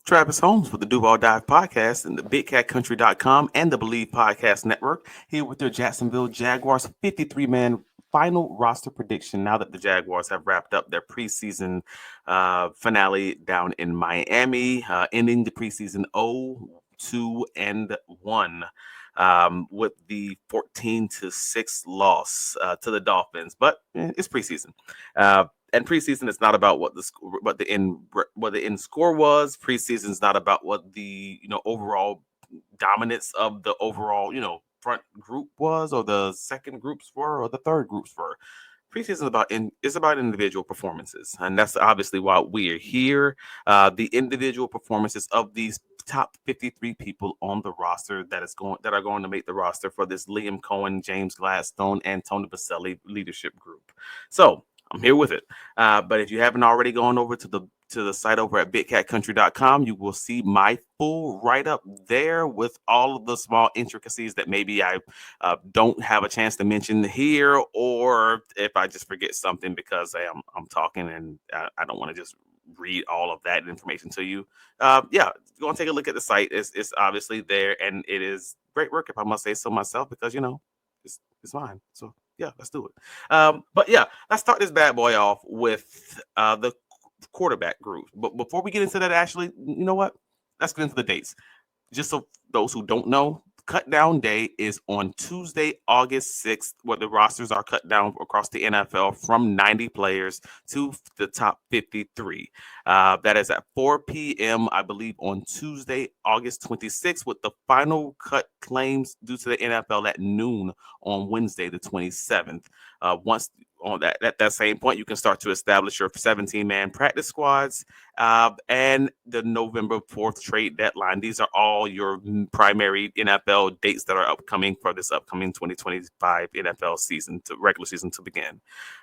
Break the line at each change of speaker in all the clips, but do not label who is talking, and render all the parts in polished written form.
Travis Holmes with the Duval podcast and the BigCatCountry.com and the Believe Podcast Network here with their Jacksonville Jaguars 53-man final roster prediction now that the Jaguars have wrapped up their preseason finale down in Miami, ending the preseason 0-2-1 with the 14-6 loss to the Dolphins. But it's preseason. And preseason is not about what the end score was. Preseason is not about what the overall dominance of the overall front group was, or the second groups were, or the third groups were. Preseason is about individual performances, and that's obviously why we're here. The individual performances of these top 53 people on the roster that are going to make the roster for this Liam Coen, James Gladstone, and Tony Baselli leadership group. So I'm here with it. But if you haven't already gone over to the site over at BigCatCountry.com, you will see my full write-up there with all of the small intricacies that maybe I don't have a chance to mention here, or if I just forget something because I'm talking and I don't want to just read all of that information to you. Yeah, go and take a look at the site. It's obviously there, and it is great work, if I must say so myself, because it's mine. So yeah, let's do it. But yeah, let's start this bad boy off with the quarterback group. But before we get into that, Ashley, you know what? Let's get into the dates. Just so those who don't know, cut down day is on Tuesday, August 6th, where the rosters are cut down across the NFL from 90 players to the top 53. That is at 4 p.m., I believe, on Tuesday, August 26th, with the final cut claims due to the NFL at noon on Wednesday, the 27th. Once on that, at that same point, you can start to establish your 17-man practice squads and the November 4th trade deadline. These are all your primary NFL dates that are upcoming for this upcoming 2025 NFL season, to regular season to begin.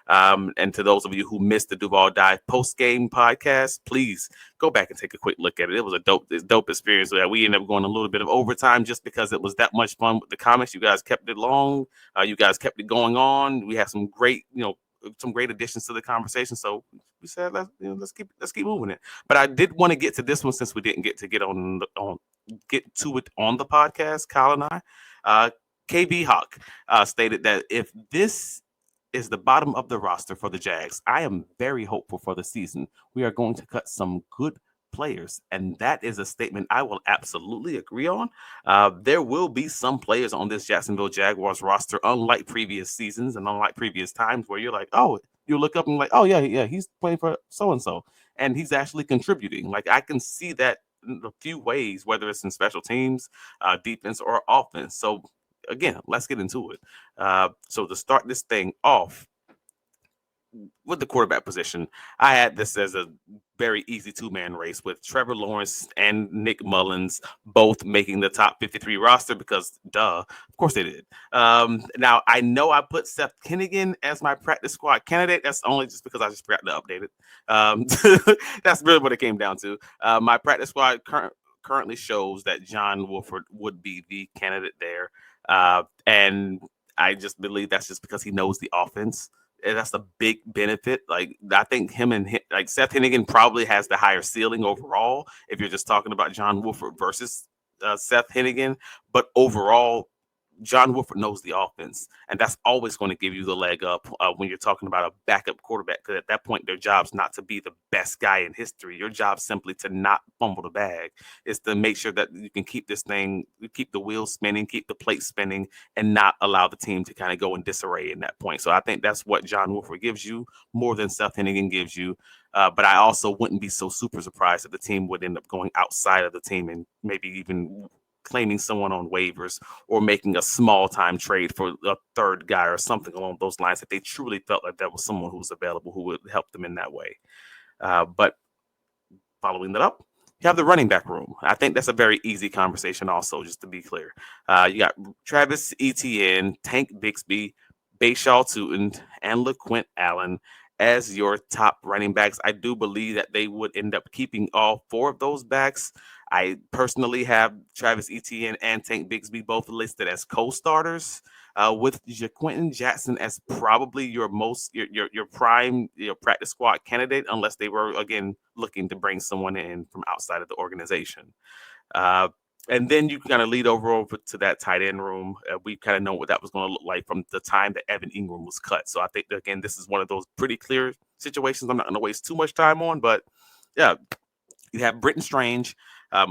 And to those of you who missed the Duval Dive post-game podcast, please go back and take a quick look at it. It was a dope experience. We ended up going a little bit of overtime just because it was that much fun with the comments. You guys kept it long. You guys kept it going on. We had some great additions to the conversation. So we said, let's keep moving it. But I did want to get to this one since we didn't get to get to it on the podcast. Kyle and I, KB Hawk stated that if this is the bottom of the roster for the Jags, I am very hopeful for the season. We are going to cut some good players, and that is a statement I will absolutely agree on. There will be some players on this Jacksonville Jaguars roster, unlike previous seasons and unlike previous times, where you're like, oh, you look up and like, oh yeah, he's playing for so and so, and he's actually contributing. Like, I can see that in a few ways, whether it's in special teams, defense, or offense. So again, let's get into it. So to start this thing off with the quarterback position, I had this as a very easy two-man race with Trevor Lawrence and Nick Mullins both making the top 53 roster because, of course they did. Now, I know I put Seth Hennigan as my practice squad candidate. That's only just because I just forgot to update it. That's really what it came down to. My practice squad currently shows that John Wolford would be the candidate there. And I just believe that's just because he knows the offense. And that's a big benefit. Like, I think Seth Hennigan probably has the higher ceiling overall if you're just talking about John Wolford versus Seth Hennigan. But overall, John Wolford knows the offense, and that's always going to give you the leg up when you're talking about a backup quarterback, because at that point, their job's not to be the best guy in history. Your job's simply to not fumble the bag. It's to make sure that you can keep the wheels spinning, keep the plate spinning, and not allow the team to kind of go in disarray in that point. So I think that's what John Wolford gives you more than Seth Hennigan gives you. But I also wouldn't be so super surprised if the team would end up going outside of the team and maybe even claiming someone on waivers or making a small time trade for a third guy or something along those lines, if they truly felt like that was someone who was available who would help them in that way. But following that up, you have the running back room. I think that's a very easy conversation also, just to be clear. You got Travis Etienne, Tank Bixby, Bayshaw Tootin, and LaQuint Allen. as your top running backs. I do believe that they would end up keeping all four of those backs. I personally have Travis Etienne and Tank Bigsby both listed as co-starters, with Jaquinton Jackson as probably your prime practice squad candidate, unless they were again looking to bring someone in from outside of the organization. Uh, and then you kind of lead over to that tight end room. We kind of know what that was going to look like from the time that Evan Ingram was cut. So I think, again, this is one of those pretty clear situations I'm not going to waste too much time on. But yeah, you have Britton Strange,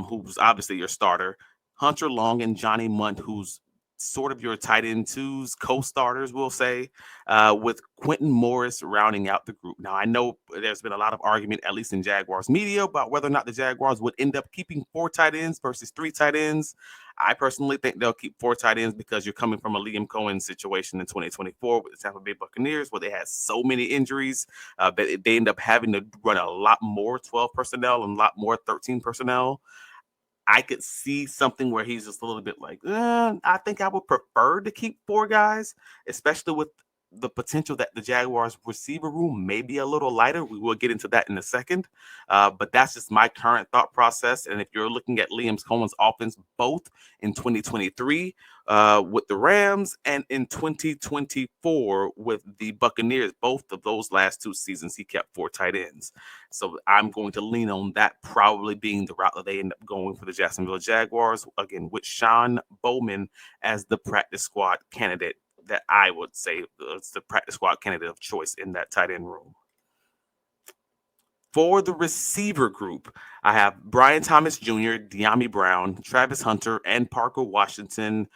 who's obviously your starter, Hunter Long and Johnny Munt, who's sort of your tight end twos, co-starters, we'll say, with Quentin Morris rounding out the group. Now, I know there's been a lot of argument, at least in Jaguars media, about whether or not the Jaguars would end up keeping four tight ends versus three tight ends. I personally think they'll keep four tight ends because you're coming from a Liam Coen situation in 2024 with the Tampa Bay Buccaneers, where they had so many injuries that they end up having to run a lot more 12 personnel and a lot more 13 personnel. I could see something where he's just a little bit like, I think I would prefer to keep four guys, especially with the potential that the Jaguars receiver room may be a little lighter. We will get into that in a second. But that's just my current thought process. And if you're looking at Liam Cohen's offense, both in 2023 with the Rams and in 2024 with the Buccaneers, both of those last two seasons, he kept four tight ends. So I'm going to lean on that probably being the route that they end up going for the Jacksonville Jaguars, again, with Sean Bowman as the practice squad candidate that I would say is the practice squad candidate of choice in that tight end room. For the receiver group, I have Brian Thomas Jr., De'Ami Brown, Travis Hunter, and Parker Washington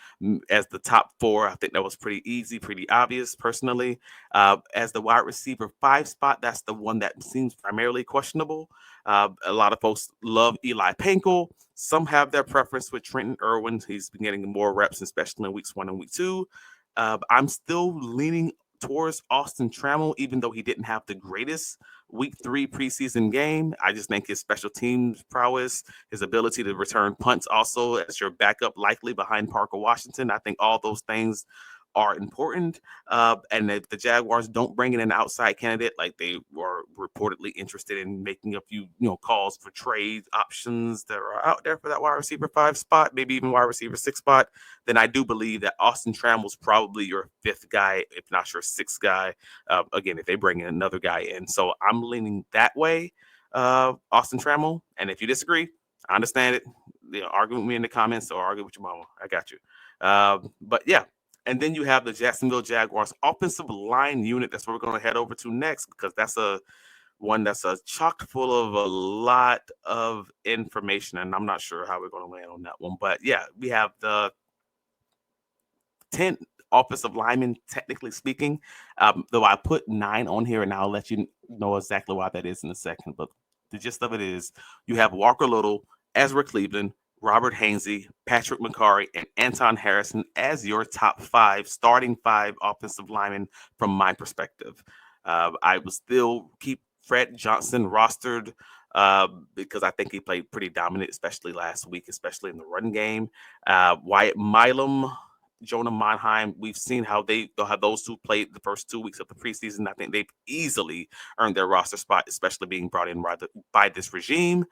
as the top four. I think that was pretty easy, pretty obvious, personally. As the wide receiver 5 spot, that's the one that seems primarily questionable. A lot of folks love Eli Pankel. Some have their preference with Trenton Irwin. He's been getting more reps, especially in weeks 1 and week 2. I'm still leaning towards Austin Trammell, even though he didn't have the greatest week 3 preseason game. I just think his special teams prowess, his ability to return punts also as your backup, likely behind Parker Washington. I think all those things are important. And if the Jaguars don't bring in an outside candidate, like they were reportedly interested in making a few, calls for trade options that are out there for that wide receiver 5 spot, maybe even wide receiver 6 spot, then I do believe that Austin Trammell's probably your 5th guy, if not your 6th guy. Again, if they bring in another guy in. So I'm leaning that way, Austin Trammell. And if you disagree, I understand it. Argue with me in the comments or argue with your mama. I got you. But yeah, and then you have the Jacksonville Jaguars offensive line unit. That's where we're going to head over to next, because that's one that's chock full of a lot of information, and I'm not sure how we're going to land on that one. But yeah, we have the 10 offensive linemen, technically speaking, though I put 9 on here, and I'll let you know exactly why that is in a second. But the gist of it is you have Walker Little, Ezra Cleveland, Robert Hainsey, Patrick McCarry, and Anton Harrison as your top 5, starting 5 offensive linemen from my perspective. I will still keep Fred Johnson rostered because I think he played pretty dominant, especially last week, especially in the run game. Wyatt Milam, Jonah Monheim, we've seen how they'll have those two played the first 2 weeks of the preseason. I think they've easily earned their roster spot, especially being brought in by this regime.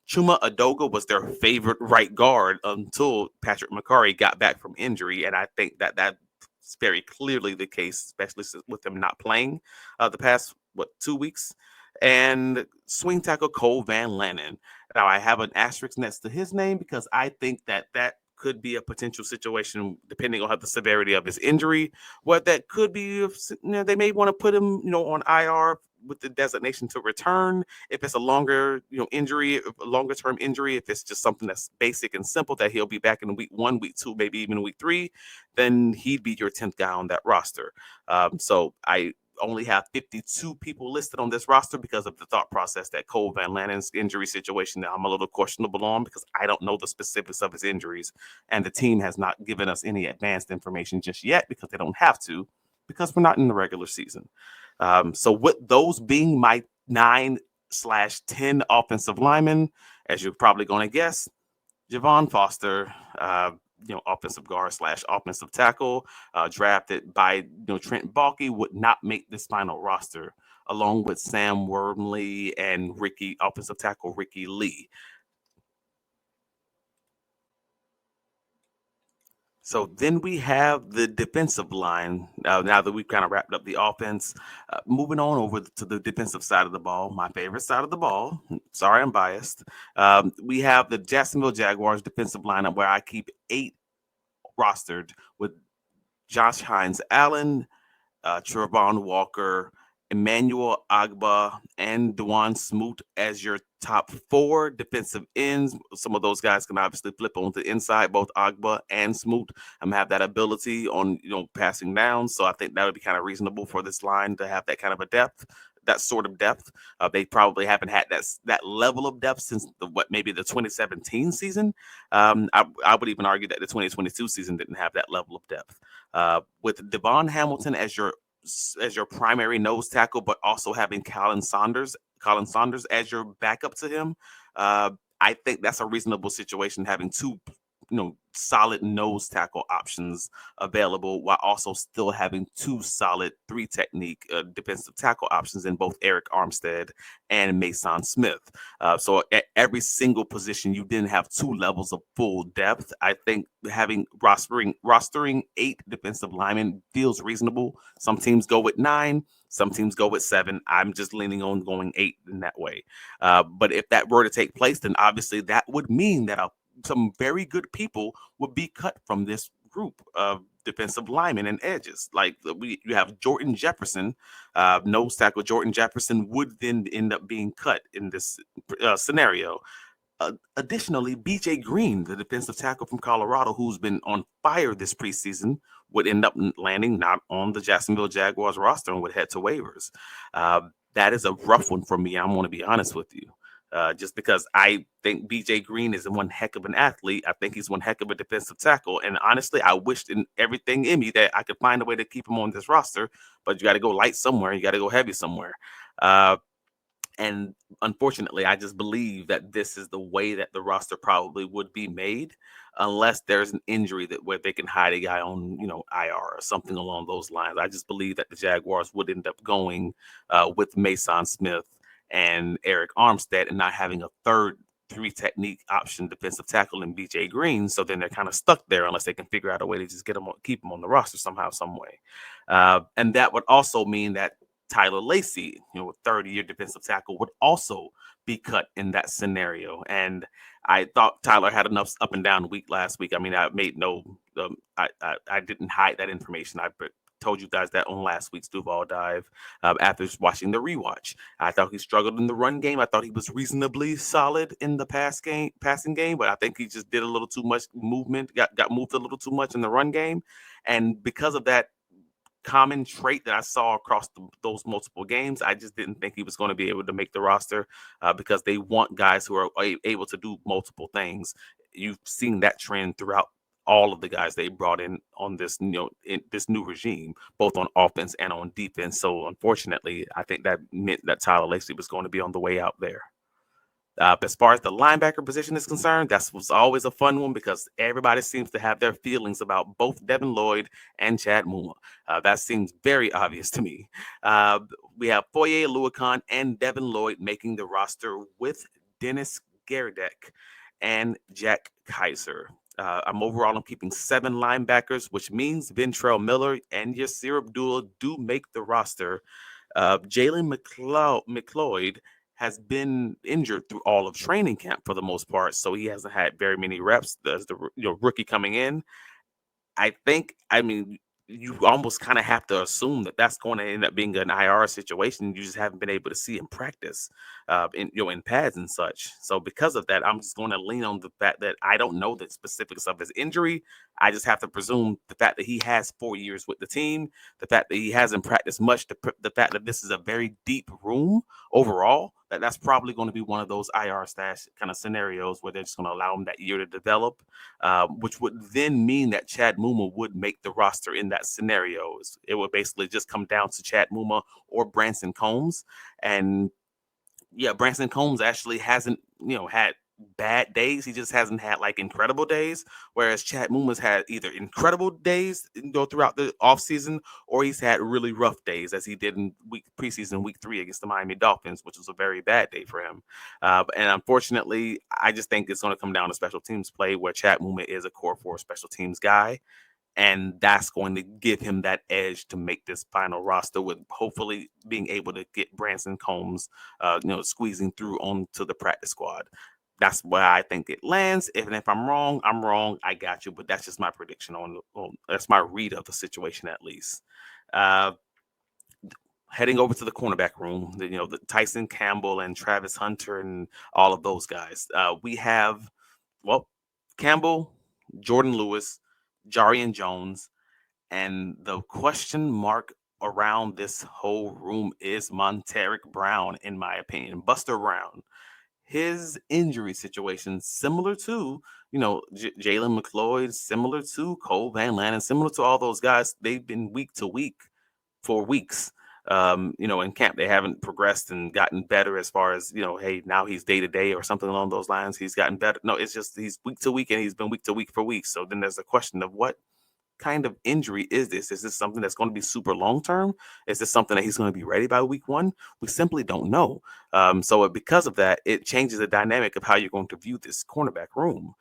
Chuma Adoga was their favorite right guard until Patrick McCarry got back from injury, and I think that's very clearly the case, especially with him not playing the past 2 weeks. And swing tackle Cole Van Lannon. Now I have an asterisk next to his name because I think that could be a potential situation depending on the severity of his injury. What that could be, they may want to put him, on IR with the designation to return. If it's a longer, injury, a longer term injury, if it's just something that's basic and simple that he'll be back in week 1, week 2, maybe even week 3, then he'd be your 10th guy on that roster. So I only have 52 people listed on this roster because of the thought process that Cole Van Lannen's injury situation that I'm a little questionable on, because I don't know the specifics of his injuries, and the team has not given us any advanced information just yet because they don't have to, because we're not in the regular season. So with those being my 9/10 offensive linemen, as you're probably going to guess, Javon Foster, offensive guard / offensive tackle, drafted by Trent Baalke, would not make this final roster along with Sam Wormley and offensive tackle Ricky Lee. So then we have the defensive line. Now that we've kind of wrapped up the offense, moving on over to the defensive side of the ball, my favorite side of the ball. Sorry, I'm biased. We have the Jacksonville Jaguars defensive lineup where I keep 8 rostered with Josh Hines-Allen, Trevon Walker, Emmanuel Agba, and Dewan Smoot as your top 4 defensive ends. Some of those guys can obviously flip on the inside, both Agba and Smoot have that ability on passing down. So I think that would be kind of reasonable for this line to have that kind of a depth. That sort of depth, they probably haven't had that level of depth since maybe the 2017 season. I would even argue that the 2022 season didn't have that level of depth. With Devon Hamilton as your primary nose tackle, but also having Colin Saunders as your backup to him. I think that's a reasonable situation, having 2 solid nose tackle options available while also still having 2 solid 3 technique defensive tackle options in both Eric Armstead and Mason Smith. So at every single position, you didn't have 2 levels of full depth. I think having rostering 8 defensive linemen feels reasonable. Some teams go with 9. Some teams go with 7. I'm just leaning on going 8 in that way. But if that were to take place, then obviously that would mean that some very good people would be cut from this group of defensive linemen and edges. Like you have Jordan Jefferson, nose tackle Jordan Jefferson would then end up being cut in this scenario. Additionally, BJ Green, the defensive tackle from Colorado, who's been on fire this preseason, would end up landing not on the Jacksonville Jaguars roster and would head to waivers. That is a rough one for me. I'm going to be honest with you. Just because I think BJ Green is one heck of an athlete. I think he's one heck of a defensive tackle. And honestly, I wished in everything in me that I could find a way to keep him on this roster, but you got to go light somewhere. You got to go heavy somewhere. And unfortunately, I just believe that this is the way that the roster probably would be made, unless there's an injury where they can hide a guy on, IR or something along those lines. I just believe that the Jaguars would end up going with Mason Smith and Eric Armstead and not having a third 3 technique option defensive tackle in BJ Green. So then they're kind of stuck there unless they can figure out a way to just keep them on the roster somehow, some way. And that would also mean that Tyler Lacey, 30-year defensive tackle, would also be cut in that scenario. And I thought Tyler had enough up and down week last week. I mean, I made I didn't hide that information. I told you guys that on last week's Duval dive after watching the rewatch. I thought he struggled in the run game. I thought he was reasonably solid in the passing game, but I think he just did a little too much movement, got moved a little too much in the run game. And because of that common trait that I saw across those multiple games, I just didn't think he was going to be able to make the roster because they want guys who are able to do multiple things. You've seen that trend throughout all of the guys they brought in on this, in this new regime, both on offense and on defense. So unfortunately, I think that meant that Tyler Lacey was going to be on the way out there. As far as the linebacker position is concerned, that was always a fun one because everybody seems to have their feelings about both Devin Lloyd and Chad Muma. That seems very obvious to me. We have Foye Oluokun and Devin Lloyd making the roster with Dennis Gerdeck and Jack Kaiser. I'm keeping 7 linebackers, which means Ventrell Miller and Yasir Abdullah do make the roster. Jalen McLeod has been injured through all of training camp for the most part, so he hasn't had very many reps as the rookie coming in. I mean, you almost kind of have to assume that that's going to end up being an IR situation. You just haven't been able to see him practice in pads and such. So because of that, I'm just going to lean on the fact that I don't know the specifics of his injury. I just have to presume the fact that he has 4 years with the team, the fact that he hasn't practiced much, the fact that this is a very deep room overall, that's probably going to be one of those IR stash kind of scenarios where they're just going to allow him that year to develop, which would then mean that Chad Muma would make the roster in that scenario. It would basically just come down to Chad Muma or Branson Combs. And yeah, Branson Combs actually hasn't, had bad days. He just hasn't had like incredible days. Whereas Chad Muma's had either incredible days throughout the offseason, or he's had really rough days, as he did in preseason week 3 against the Miami Dolphins, which was a very bad day for him. And unfortunately, I just think it's going to come down to special teams play, where Chad Muma is a core 4 special teams guy. And that's going to give him that edge to make this final roster, with hopefully being able to get Branson Combs, squeezing through onto the practice squad. That's where I think it lands. If I'm wrong, I'm wrong. I got you, but that's just my prediction that's my read of the situation, at least. Uh, Heading over to the cornerback room, the Tyson Campbell and Travis Hunter and all of those guys. We have, well, Campbell, Jordan Lewis, Jarian Jones, and the question mark around this whole room is Monteric Brown, in my opinion. Buster Brown. His injury situation, similar to, Jalen McLeod, similar to Cole Van Lannon, similar to all those guys, they've been week to week for weeks. In camp, they haven't progressed and gotten better as far as, hey, now he's day to day or something along those lines. He's gotten better. No, it's just he's week to week, and he's been week to week for weeks. So then there's the question of, what kind of injury is this? Is this something that's going to be super long term? Is this something that he's going to be ready by week 1? We simply don't know. So because of that, it changes the dynamic of how you're going to view this cornerback room.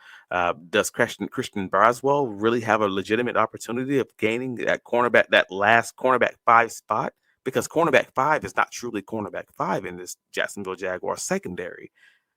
Does Christian Braswell really have a legitimate opportunity of gaining that last cornerback 5 spot? Because cornerback 5 is not truly cornerback 5 in this Jacksonville Jaguars secondary.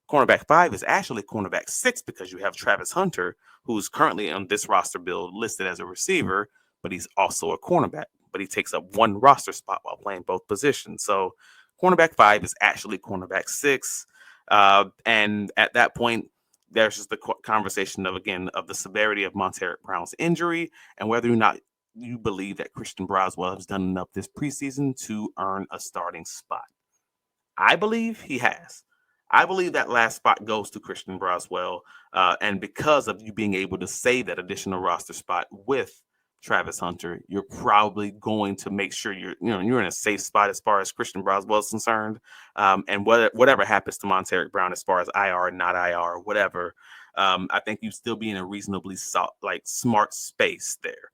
Cornerback 5 is actually cornerback 6, because you have Travis Hunter, who's currently on this roster build listed as a receiver, but he's also a cornerback. But he takes up 1 roster spot while playing both positions. So cornerback 5 is actually cornerback 6. And at that point, there's just the conversation of the severity of Monteric Brown's injury, and whether or not you believe that Christian Braswell has done enough this preseason to earn a starting spot. I believe he has. I believe that last spot goes to Christian Braswell, and because of you being able to save that additional roster spot with Travis Hunter, you're probably going to make sure you're in a safe spot as far as Christian Braswell is concerned. And whatever happens to Monteric Brown as far as IR, not IR, whatever, I think you'd still be in a reasonably smart space there.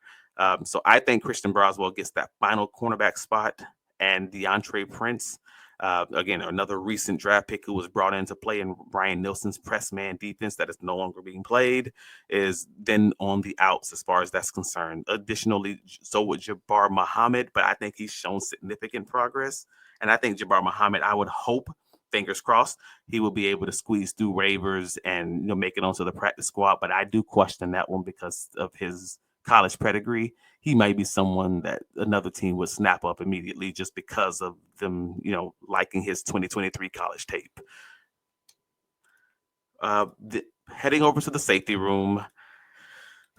So I think Christian Braswell gets that final cornerback spot, and DeAndre Prince, again, another recent draft pick who was brought in to play in Brian Nilsson's press man defense that is no longer being played, is then on the outs as far as that's concerned. Additionally, so would Jabbar Muhammad, but I think he's shown significant progress. And I think Jabbar Muhammad, I would hope, fingers crossed, he will be able to squeeze through waivers and make it onto the practice squad. But I do question that one because of his college pedigree. He might be someone that another team would snap up immediately just because of them, liking his 2023 college tape. Heading over to the safety room.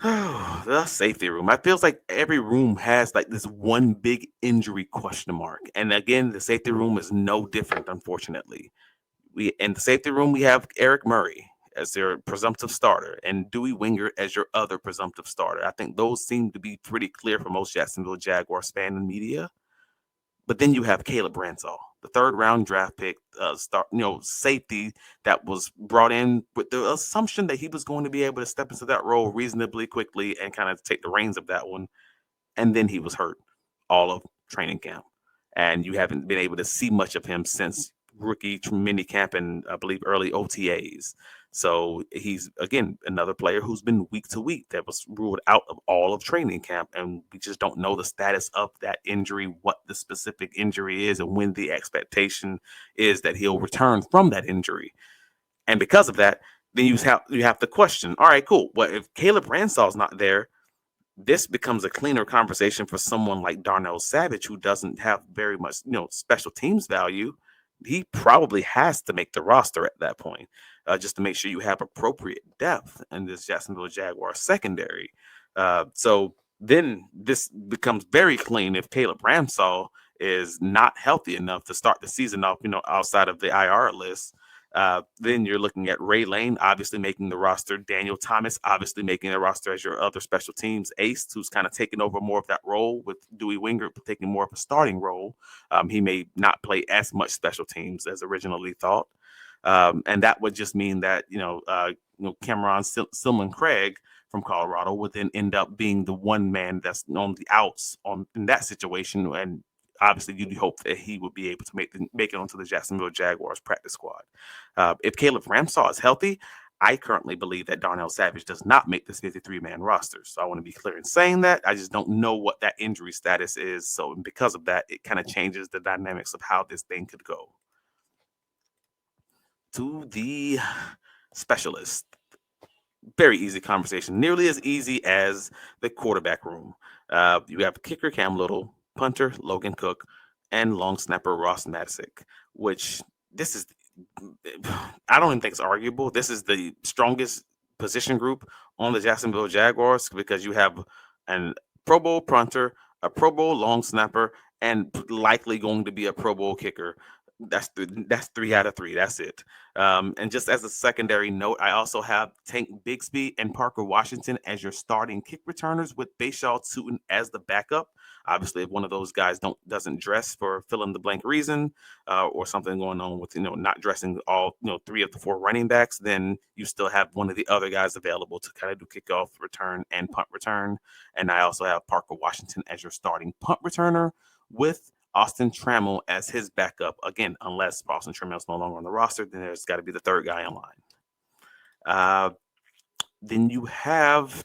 The safety room. I feels like every room has like this one big injury question mark. And again, the safety room is no different, unfortunately. In the safety room, we have Eric Murray as their presumptive starter and Dewey Wingert as your other presumptive starter. I think those seem to be pretty clear for most Jacksonville Jaguars fan and media. But then you have Caleb Ransall, the 3rd-round draft pick, safety that was brought in with the assumption that he was going to be able to step into that role reasonably quickly and kind of take the reins of that one. And then he was hurt all of training camp. And you haven't been able to see much of him since rookie mini camp and I believe early OTAs. So he's, again, another player who's been week to week that was ruled out of all of training camp. And we just don't know the status of that injury, what the specific injury is, and when the expectation is that he'll return from that injury. And because of that, then you have to question, all right, cool. Well, if Caleb Ransall's not there, this becomes a cleaner conversation for someone like Darnell Savage, who doesn't have very much, special teams value. He probably has to make the roster at that point, just to make sure you have appropriate depth in this Jacksonville Jaguars secondary. So then this becomes very clean if Caleb Ransall is not healthy enough to start the season off, outside of the IR list. Then you're looking at Ray Lane, obviously making the roster. Daniel Thomas, obviously making the roster as your other special teams ace, who's kind of taking over more of that role, with Dewey Wingert taking more of a starting role. He may not play as much special teams as originally thought. And that would just mean that Cameron Silman Craig from Colorado would then end up being the one man that's on the outs in that situation, and obviously you'd hope that he would be able to make it onto the Jacksonville Jaguars practice squad. If Caleb Ramsaw is healthy, I currently believe that Darnell Savage does not make this 53-man roster. So I want to be clear in saying that. I just don't know what that injury status is. So because of that, it kind of changes the dynamics of how this thing could go. To the specialist. Very easy conversation, nearly as easy as the quarterback room. You have kicker Cam Little, punter Logan Cook, and long snapper Ross Matisic, which this is, I don't even think it's arguable. This is the strongest position group on the Jacksonville Jaguars because you have an Pro Bowl punter, a Pro Bowl long snapper, and likely going to be a Pro Bowl kicker. That's 3 out of 3. That's it. And just as a secondary note, I also have Tank Bigsby and Parker Washington as your starting kick returners with Bashaw Tutin as the backup. Obviously, if one of those guys doesn't dress for fill in the blank reason, or something going on with not dressing all 3 of the 4 running backs, then you still have one of the other guys available to kind of do kickoff return and punt return. And I also have Parker Washington as your starting punt returner with Austin Trammell as his backup. Again, unless Austin Trammell is no longer on the roster, then there's got to be the third guy in line. Then you have,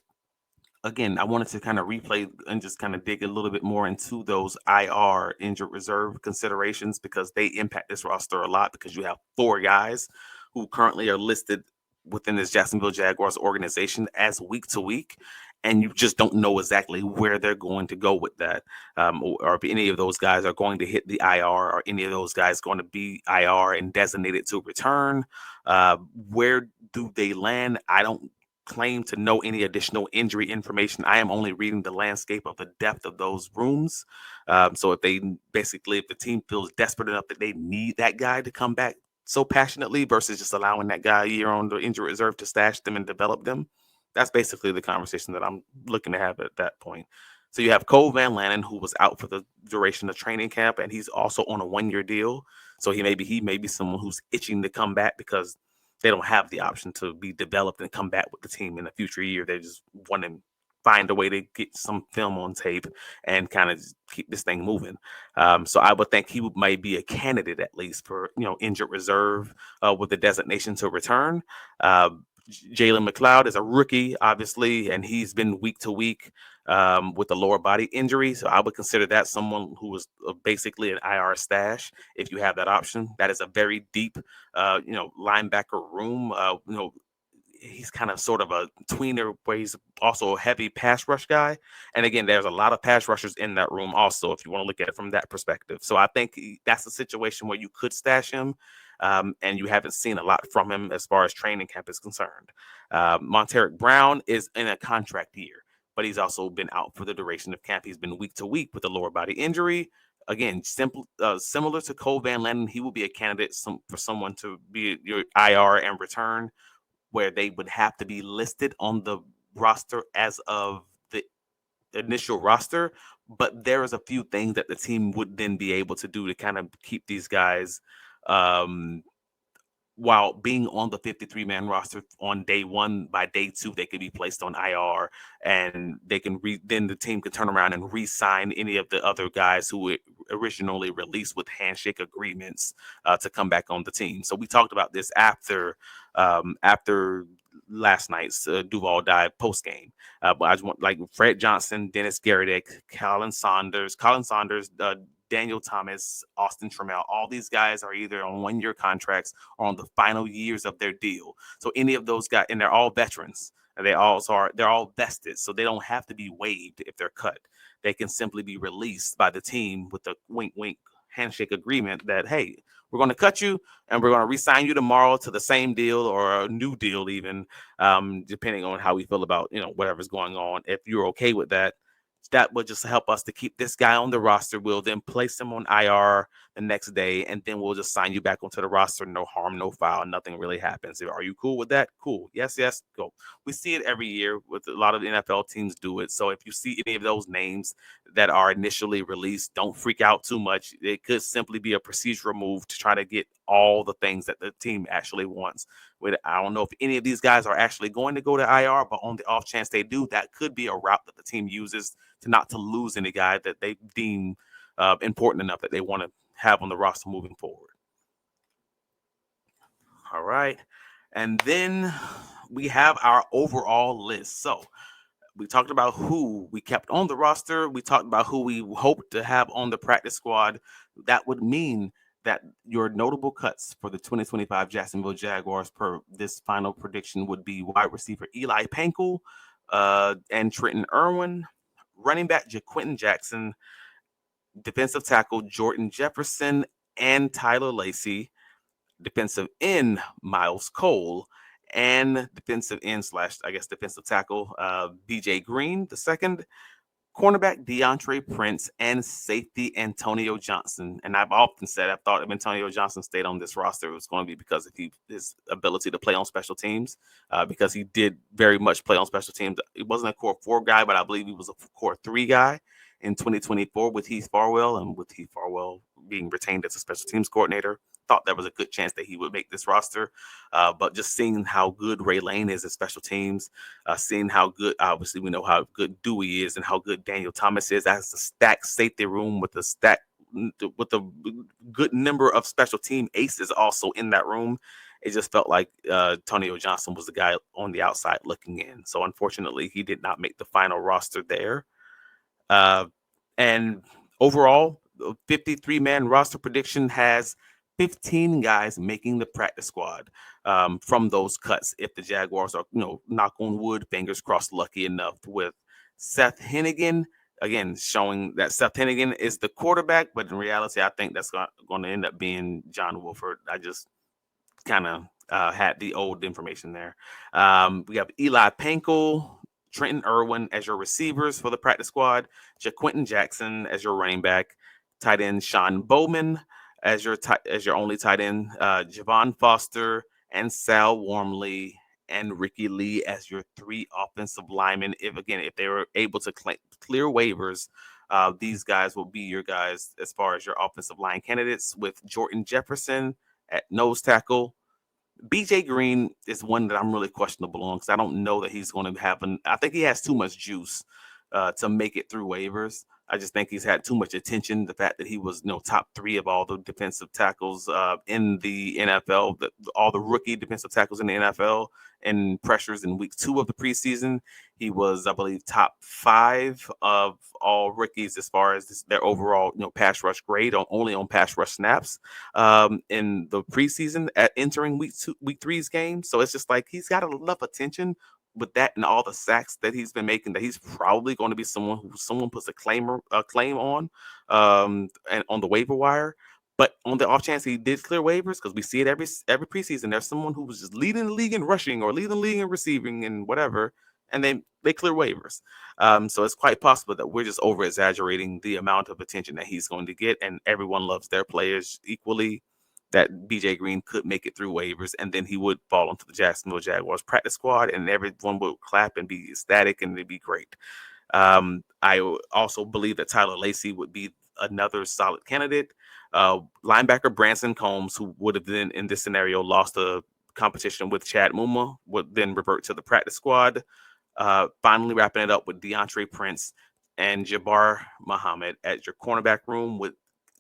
again, I wanted to kind of replay and just kind of dig a little bit more into those IR injured reserve considerations because they impact this roster a lot because you have 4 guys who currently are listed within this Jacksonville Jaguars organization as week to week. And you just don't know exactly where they're going to go with that, or if any of those guys are going to hit the IR, or any of those guys going to be IR and designated to return. Where do they land? I don't claim to know any additional injury information. I am only reading the landscape of the depth of those rooms. So if the team feels desperate enough that they need that guy to come back so passionately versus just allowing that guy a year on the injury reserve to stash them and develop them, that's basically the conversation that I'm looking to have at that point. So you have Cole Van Lannon, who was out for the duration of training camp, and he's also on a 1-year deal. So he may be someone who's itching to come back because they don't have the option to be developed and come back with the team in a future year. They just want to find a way to get some film on tape and kind of keep this thing moving. So I would think he might be a candidate at least for injured reserve with the designation to return. Jalen McLeod is a rookie, obviously, and he's been week to week with a lower body injury. So I would consider that someone who is basically an IR stash if you have that option. That is a very deep, linebacker room. He's kind of sort of a tweener where he's also a heavy pass rush guy. And again, there's a lot of pass rushers in that room also, if you want to look at it from that perspective. So I think that's a situation where you could stash him. And you haven't seen a lot from him as far as training camp is concerned. Monteric Brown is in a contract year, but he's also been out for the duration of camp. He's been week to week with a lower body injury. Again, similar to Cole Van Lannon, he will be a candidate for someone to be your IR and return, where they would have to be listed on the roster as of the initial roster. But there is a few things that the team would then be able to do to kind of keep these guys while being on the 53-man roster on day 1. By day 2, they could be placed on IR, and they can then the team can turn around and re-sign any of the other guys who were originally released with handshake agreements to come back on the team. So we talked about this after last night's Duval dive post game. But I just want Fred Johnson, Dennis Garrett, Colin Saunders, Daniel Thomas, Austin Trammell, all these guys are either on 1-year contracts or on the final years of their deal. So any of those guys, and they're all veterans, and they're all vested, so they don't have to be waived if they're cut. They can simply be released by the team with a wink handshake agreement that, hey, we're going to cut you and we're going to re-sign you tomorrow to the same deal or a new deal even, depending on how we feel about whatever's going on. If you're okay with that, that will just help us to keep this guy on the roster. We'll then place him on IR the next day, and then we'll just sign you back onto the roster. No harm, no foul. Nothing really happens. Are you cool with that? Cool. Yes, yes. Go. We see it every year with a lot of NFL teams do it. So if you see any of those names that are initially released, don't freak out too much. It could simply be a procedural move to try to get all the things that the team actually wants. I don't know if any of these guys are actually going to go to IR, but on the off chance they do, that could be a route that the team uses to not to lose any guy that they deem important enough that they want to have on the roster moving forward. All right. And then we have our overall list. So we talked about who we kept on the roster. We talked about who we hope to have on the practice squad. That would mean that your notable cuts for the 2025 Jacksonville Jaguars per this final prediction would be wide receiver Eli Pankel and Trenton Irwin, running back JaQuinton Jackson, defensive tackle Jordan Jefferson and Tyler Lacey, defensive end Miles Cole, and defensive end / defensive tackle BJ Green the second, cornerback DeAndre Prince, and safety Antonio Johnson. And I've often said I thought if Antonio Johnson stayed on this roster, it was going to be because of his ability to play on special teams, because he did very much play on special teams. He wasn't a core 4 guy, but I believe he was a core 3 guy in 2024 with Heath Farwell, and with Heath Farwell being retained as a special teams coordinator, thought there was a good chance that he would make this roster. But just seeing how good Ray Lane is at special teams, seeing how good, obviously we know how good Dewey is and how good Daniel Thomas is as a stacked safety room with a good number of special team aces also in that room. It just felt like Antonio Johnson was the guy on the outside looking in. So unfortunately, he did not make the final roster there. And overall, the 53-man roster prediction has 15 guys making the practice squad from those cuts. If the Jaguars are, knock on wood, fingers crossed, lucky enough with Seth Hennigan, again, showing that Seth Hennigan is the quarterback, but in reality, I think that's going to end up being John Wolford. I just kind of had the old information there. We have Eli Pankel, Trenton Irwin as your receivers for the practice squad, JaQuinton Jackson as your running back, tight end Sean Bowman as your only tight end, Javon Foster and Sal Wormley and Ricky Lee as your 3 offensive linemen. If they were able to clear waivers, these guys will be your guys as far as your offensive line candidates, with Jordan Jefferson at nose tackle. BJ Green is one that I'm really questionable on because I don't know that he's going to have I think he has too much juice to make it through waivers. I just think he's had too much attention. The fact that he was top 3 of all the defensive tackles in the NFL, all the rookie defensive tackles in the NFL and pressures in week 2 of the preseason. He was, I believe, top 5 of all rookies as far as their overall pass rush grade only on pass rush snaps in the preseason at entering week 3's game. So it's just like he's got enough attention with that and all the sacks that he's been making that he's probably going to be someone who someone puts a claim on and on the waiver wire. But on the off chance he did clear waivers, because we see it every preseason, there's someone who was just leading the league in rushing or leading the league in receiving and whatever, and they clear waivers. So it's quite possible that we're just over exaggerating the amount of attention that he's going to get, and everyone loves their players equally. That BJ Green could make it through waivers, and then he would fall into the Jacksonville Jaguars practice squad, and everyone would clap and be ecstatic, and it'd be great. I also believe that Tyler Lacey would be another solid candidate. Linebacker Branson Combs, who would have then in this scenario lost a competition with Chad Muma, would then revert to the practice squad. Finally wrapping it up with DeAndre Prince and Jabbar Muhammad at your cornerback room, with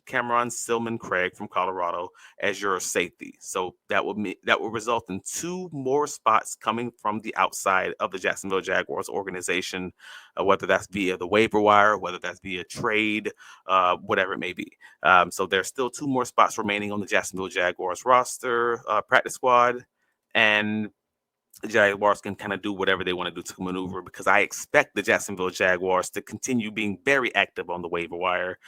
Cameron Silman Craig from Colorado as your safety. So that will result in 2 more spots coming from the outside of the Jacksonville Jaguars organization, whether that's via the waiver wire, whether that's via trade, whatever it may be. So there's still 2 more spots remaining on the Jacksonville Jaguars roster, practice squad, and the Jaguars can kind of do whatever they want to do to maneuver, because I expect the Jacksonville Jaguars to continue being very active on the waiver wire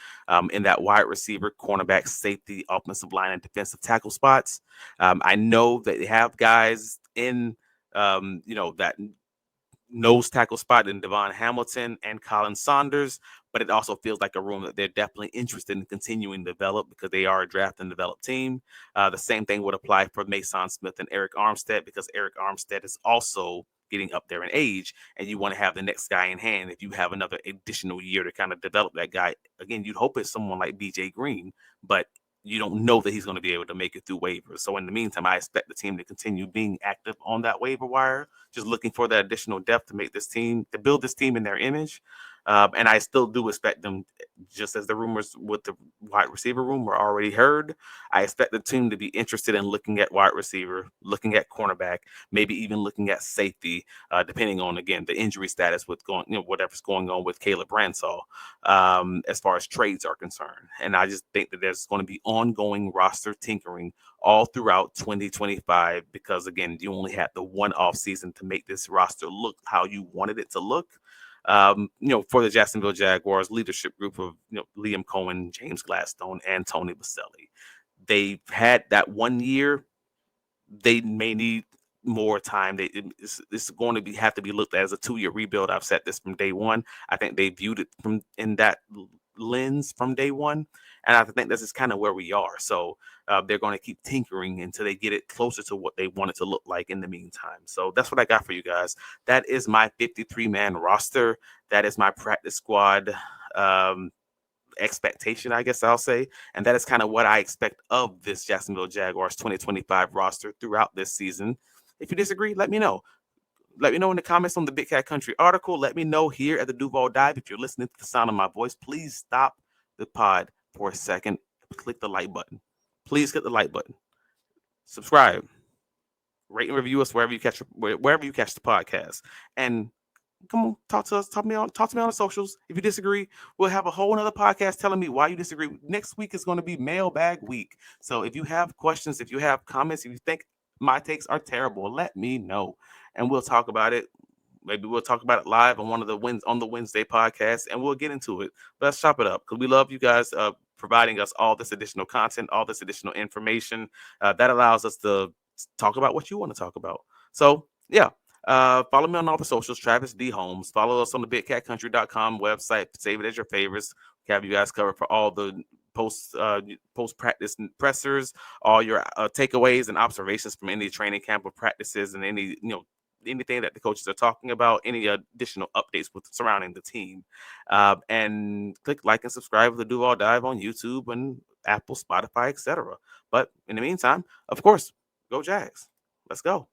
in that wide receiver, cornerback, safety, offensive line, and defensive tackle spots. I know that they have guys in, that nose tackle spot in Devon Hamilton and Colin Saunders, but it also feels like a room that they're definitely interested in continuing to develop because they are a draft and develop team. The same thing would apply for Mason Smith and Eric Armstead because Eric Armstead is also getting up there in age, and you want to have the next guy in hand. If you have another additional year to kind of develop that guy, again, you'd hope it's someone like BJ Green, but you don't know that he's going to be able to make it through waivers. So in the meantime, I expect the team to continue being active on that waiver wire, just looking for that additional depth to make this team, to build this team in their image. And I still do expect them, just as the rumors with the wide receiver room were already heard, I expect the team to be interested in looking at wide receiver, looking at cornerback, maybe even looking at safety, depending on, again, the injury status with whatever's going on with Caleb Bransall, as far as trades are concerned. And I just think that there's going to be ongoing roster tinkering all throughout 2025 because, again, you only had the one off season to make this roster look how you wanted it to look. For the Jacksonville Jaguars leadership group of Liam Coen, James Gladstone, and Tony Baselli. They've had that 1 year. They may need more time. It's going to have to be looked at as a 2-year rebuild. I've said this from day one. I think they viewed it from in that lens from day one, and I think this is kind of where we are. So they're going to keep tinkering until they get it closer to what they want it to look like in the meantime. So that's what I got for you guys. That is my 53-man roster. That is my practice squad expectation, I guess I'll say. And that is kind of what I expect of this Jacksonville Jaguars 2025 roster throughout this season. If you disagree, let me know. Let me know in the comments on the Big Cat Country article. Let me know here at the Duval Dive. If you're listening to the sound of my voice, please stop the pod for a second. Click the like button. Please click the like button. Subscribe. Rate and review us wherever you catch the podcast. And come on, talk to us. Talk to me on the socials. If you disagree, we'll have a whole another podcast telling me why you disagree. Next week is going to be mailbag week. So if you have questions, if you have comments, if you think my takes are terrible, let me know, and we'll talk about it. Maybe we'll talk about it live on the Wednesday podcast, and we'll get into it. Let's chop it up because we love you guys providing us all this additional content, all this additional information that allows us to talk about what you want to talk about. So yeah. Follow me on all the socials, Travis D. Holmes. Follow us on the BigCatCountry.com website. Save it as your favorites. We have you guys covered for all the post practice pressers, all your takeaways and observations from any training camp or practices, and anything that the coaches are talking about, any additional updates surrounding the team. And click like and subscribe to the Duval Dive on YouTube and Apple, Spotify, etc. But in the meantime, of course, go Jags. Let's go.